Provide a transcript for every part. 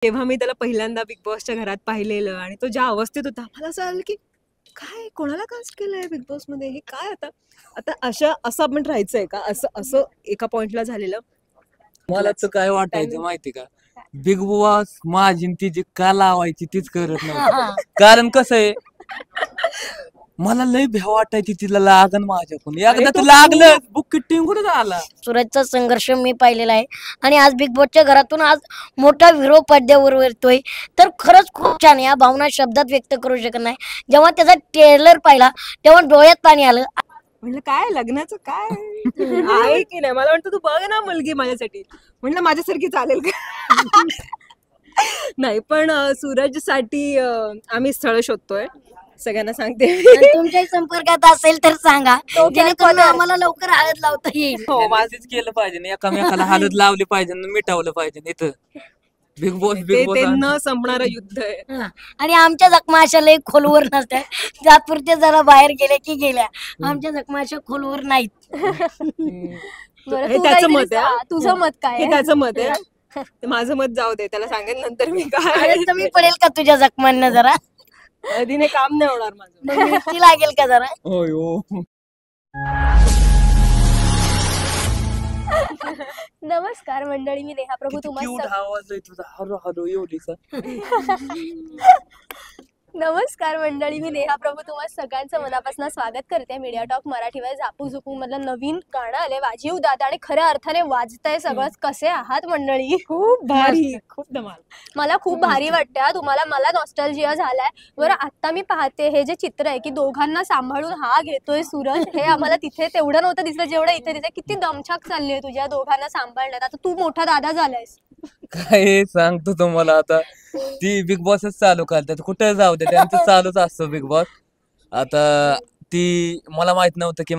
जेव्हा मी त्याला पहिल्यांदा बिग बॉसच्या घरात पाहिलेलं आणि तो ज्या अवस्थेत होता, मला असं आलं की काय कोणाला कास्ट केलंय बिग बॉस मध्ये, हे काय आता आता असं आपण राहायचंय का, असं असं एका पॉइंटला झालेलं. मला तर काय वाटायचं माहिती का, बिग बॉस माझी न तिची का लावायची तीच करत नव्हती. कारण कसं आहे, मला लय भ्या वाटायची तिला लागन माझ्याकडून. एकदा तर लागलं बुक टिंगून आला. सूरजचा संघर्ष मी पाहिलेला आहे आणि आज बिग बॉसच्या घरातून आज मोठा विरोध पडद्यावर येतोय, तर खरंच खूप छान. या भावना शब्दात व्यक्त करू शकत नाही. जेव्हा त्याचा ट्रेलर पाहिला तेव्हा डोळ्यात पाणी आलं. म्हणलं काय लग्नाचं काय आहे की नाही. मला वाटतं तू बघ ना मुलगी माझ्यासाठी. म्हणलं माझ्यासारखी चालेल का. नाही पण सूरजसाठी आम्ही स्थळ शोधतोय, सगळ्यांना सांगते. तुमच्याही संपर्कात असेल तर सांगा, जेणेकरून आम्हाला लवकर हळद लावता येईल. हो माझंच केलं पाहिजे, एकामेकाला हळद लावली पाहिजे, मिटवलं पाहिजे. इथं बिग बॉस ते न संपणारं युद्ध आहे. आणि आमच्या जखमा अशा लई खोलवर नसत्या. जातपुरते जरा बाहेर गेले की गेल्या. आमच्या जखमा अशा खोलवर नाहीत. हे त्याचं मत आहे. तुझं मत काय? हे त्याचं मत आहे. माझं मत जाऊ दे, त्याला सांगेन नंतर मी काय. मी पडेल का तुझ्या जखमांना जरा. आधीने काम नाही होणार माझं. मिरची लागेल का जरा. होय हो. नमस्कार मंडळी, मी नेहा प्रभू तुम्हाला आवाज आहे तुझा. हॅलो हॅलो एवढीचा. नमस्कार मंडळी, मी नेहा प्रभू तुम्हाला सगळ्यांचं मनापासून स्वागत करते. मीडिया टॉक मराठीवर झापू झुपू मधलं नवीन गाणं आलंय वाजीव दादा आणि खऱ्या अर्थाने वाजतंय सगळंच. कसे आहात मंडळी? खूप भारी, खूप धमाल. मला खूप भारी वाटतं. तुम्हाला मला नॉस्टॅल्जिया झालाय. बरं आता मी पाहते हे जे चित्र आहे की दोघांना सांभाळून हा घेतोय सूरज, हे आम्हाला तिथे तेवढं नव्हतं दिसलं जेवढं इथे दिसतंय. किती दमछाक चालली आहे तुझ्या दोघांना सांभाळण्यात. आता तू मोठा दादा झालायस. काय सांगतो तुम्हाला, आता ती बिग बॉसच चालू करतात, कुठे जाऊ दे त्यांचं चालूच असतं बिग बॉस. आता ती मला माहित नव्हतं की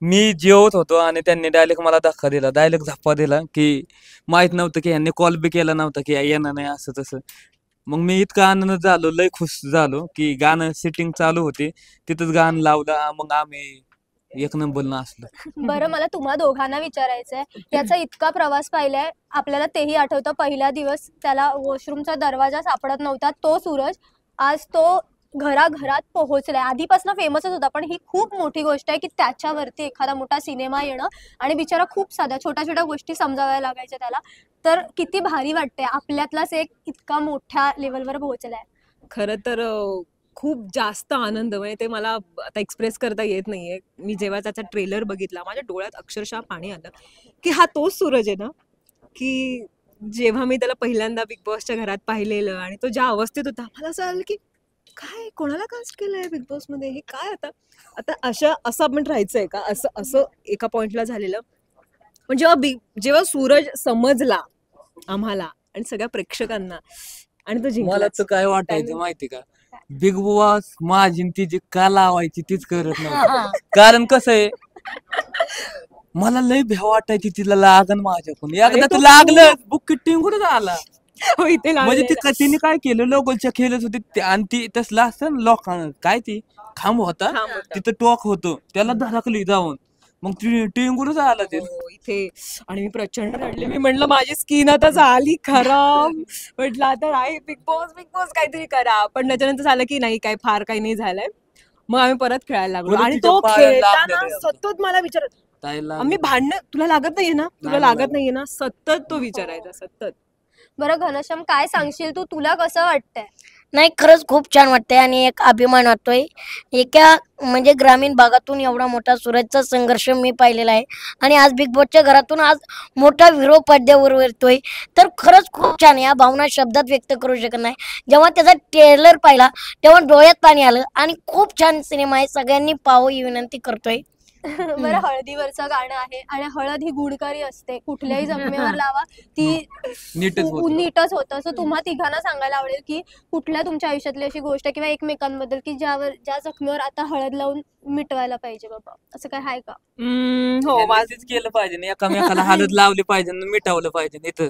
मी जेवत होतो आणि त्यांनी डायरेक्ट मला धक्का दिला, डायरेक्ट झप्पा दिला, की माहित नव्हतं की यांनी कॉल बी केला नव्हता की येणार नाही असं तसं. मग मी इतका आनंद झालो, लय खुश झालो की गाणं सिटिंग चालू होती, तिथंच गाणं लावलं. मग आम्ही एक नंबर नाचलो. बरं मला तुम्हा दोघांना विचारायचंय, याचा इतका प्रवास पाहिलाय, आपल्याला तेही आठवतं पहिला दिवस त्याला वॉशरूमचा दरवाजा सापडत नव्हता तो सूरज, आज तो घराघरात पोहोचलाय. आधीपासून फेमसच होता, पण ही खूप मोठी गोष्ट आहे की त्याच्यावरती एखादा मोठा सिनेमा येणं. आणि बिचारा खूप साध्या छोट्या छोट्या गोष्टी समजाव्या लागायच्या त्याला. तर किती भारी वाटतंय आपल्यातलाच एक इतका मोठ्या लेवलवर पोहोचलाय. खरं तर खूप जास्त आनंद, म्हणजे ते मला आता एक्सप्रेस करता येत नाहीये. मी जेव्हा त्याचा ट्रेलर बघितला माझ्या डोळ्यात अक्षरशः पाणी आलं की हा तोच सूरज आहे ना, की जेव्हा मी त्याला पहिल्यांदा बिग बॉसच्या घरात पाहिलेलं आणि तो ज्या अवस्थेत होता, मला असं आलं की काय कोणाला कास्ट केलंय बिग बॉस मध्ये, हे काय आता आता असं आपण राहायचंय का, असं असं एका पॉइंटला झालेलं. पण जेव्हा सूरज समजला आम्हाला आणि सगळ्या प्रेक्षकांना आणि तो जिंकला. मला तर काय वाटायचं माहिती का, बिग बॉस माझी न तिची का लावायची तीच करत नव्हती. कारण कसं आहे, मला लय भ्या वाटायची तिला लागन माझ्याकडून. एकदा तर लागलं बुक टिंगून आला. म्हणजे तिने काय केलं, लोकलच्या खेळत होते आणि ती तसला असतं लोकांना काय, ती खांब होता तिथं टॉक होतो, त्याला धडकली जाऊन, मग टिंगूनच आला ते इथे. आणि मी प्रचंड रडले. मी म्हटलं माझी स्किन आता झाली खराब. म्हटलं आता नाही बिग बॉस काहीतरी करा. पण त्याच्यानंतर झालं की नाही, काय फार काही नाही झालंय. मग आम्ही परत खेळायला लागलो आणि तो खेळताना सतत मला विचारत, आम्ही भांडणं तुला लागत नाहीये ना, तुला लागत नाहीये ना, सतत तो विचारायचा सतत. बरं घनश्याम काय सांगशील तू, तुला कसं वाटतंय? नाही खरंच खूप छान वाटतंय आणि एक अभिमान वाटतोय. एका म्हणजे ग्रामीण भागातून एवढा मोठा सूरजचा संघर्ष मी पाहिलेला आहे आणि आज बिग बॉसच्या घरातून आज मोठा विरोध पडद्यावर येतोय, तर खरंच खूप छान. या भावना शब्दात व्यक्त करू शकत नाही. जेव्हा त्याचा ट्रेलर पाहिला तेव्हा डोळ्यात पाणी आलं आणि खूप छान सिनेमा आहे, सगळ्यांनी पाहावं ही विनंती करतोय. बरं हळदीवरचं गाणं आहे आणि हळद ही गुणकारी असते, कुठल्याही जखमेवर लावा ती नीटच होतं. सो तुम्हा तिघांना सांगायला आवडेल की कुठल्या तुमच्या आयुष्यातली अशी गोष्ट किंवा एकमेकांबद्दल की ज्या जखमेवर आता हळद लावून मिटवायला पाहिजे बाबा, असं काय आहे का? हो माझंच केलं पाहिजे, एकामेकाला हळद लावली पाहिजे, मिटवलं पाहिजे. इथं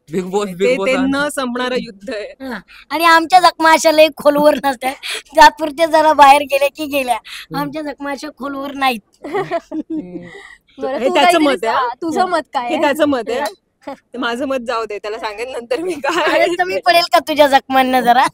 बिग बॉस ते न संपणारं युद्ध आहे. आणि आमच्या जखमा अशा लई खोलवर नसत्या. जातपुरते जरा बाहेर गेले की गेल्या. आमच्या जखमा अशा खोलवर नाहीत. बरं त्याचं मत आहे. तुझं मत काय? त्याचं मत आहे. ते माझं मत जाऊ दे, त्याला सांगेन नंतर मी काय. अरे तर मी पडेल का तुझ्या जखमांना जरा?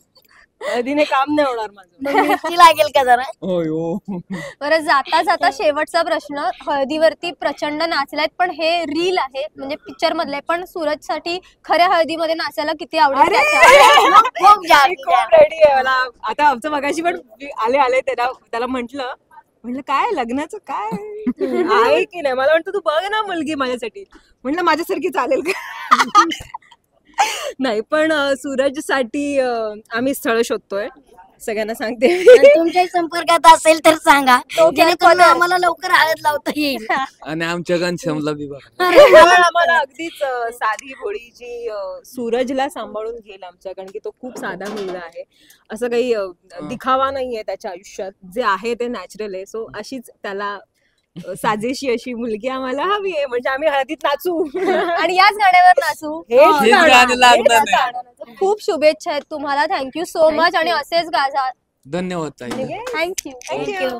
हळदीने काम नाही होणार माझं. मग मिरची लागेल का जरा? होय हो. बरं, जाता जाता शेवटचा प्रश्न. हळदीवरती प्रचंड नाचलायत, पण हे रील आहे म्हणजे पिक्चर मधले, पण सूरजसाठी खऱ्या हळदीमध्ये नाचायला किती आवडेल त्याच्या? खूप जाम. मी खूप रेडी आहे. मला आता आमचं मगाशी पण आले त्याला म्हटलं काय लग्नाचं काय आहे की नाही. मला म्हणतो तू बघ ना मुलगी माझ्यासाठी. म्हटलं माझ्यासारखी चालेल का. नाही पण सूरजसाठी आम्ही स्थळ शोधतोय, सगळ्यांना सांगते. आणि तुमच्याही संपर्कात असेल तर सांगा, तो जेणेकरून पदर. आम्हाला लवकर हळद लावता येईल. आणि आमच्या घनश्यामला बी बघा. आम्हाला अगदीच साधी भोळी जी सूरजला सांभाळून घेईल आमच्या, कारण की तो खूप साधा मुलगा आहे. असं काही दिखावा नाहीये त्याच्या आयुष्यात, जे आहे ते नॅचरल आहे. सो अशीच त्याला साजेशी अशी मुलगी आम्हाला हवी आहे, म्हणजे आम्ही हळदीत नाचू. आणि याच गाण्यावर नाचू. हेच गाणं लागणार नाही. खूप शुभेच्छा आहेत तुम्हाला. थँक्यू सो मच आणि असेच गाजा. धन्यवाद ताई. थँक्यू. थँक्यू.